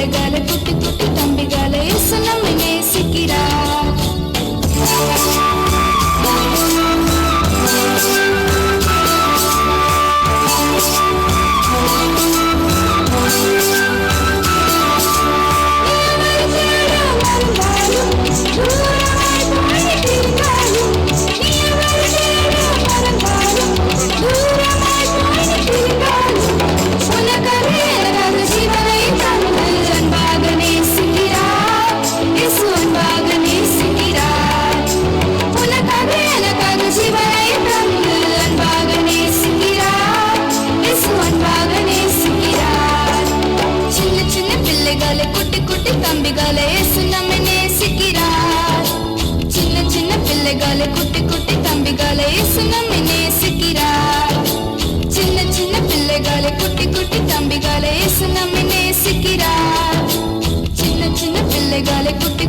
பிள்ளைகளை குட்டி குட்டி தம்பிகளை இயேசு நம்மை நேசிக்கிறார். குட்டி குட்டி தம்பிகளை இயேசு நம்மை நேசிக்கிறார். சின்ன சின்ன பிள்ளைகளை குட்டி குட்டி தம்பிகளை இயேசு நம்மை நேசிக்கிறார். சின்ன சின்ன பிள்ளைகளை குட்டி குட்டி தம்பிகளை இயேசு நம்மை நேசிக்கிறார். சின்ன சின்ன பிள்ளைகளை குட்டி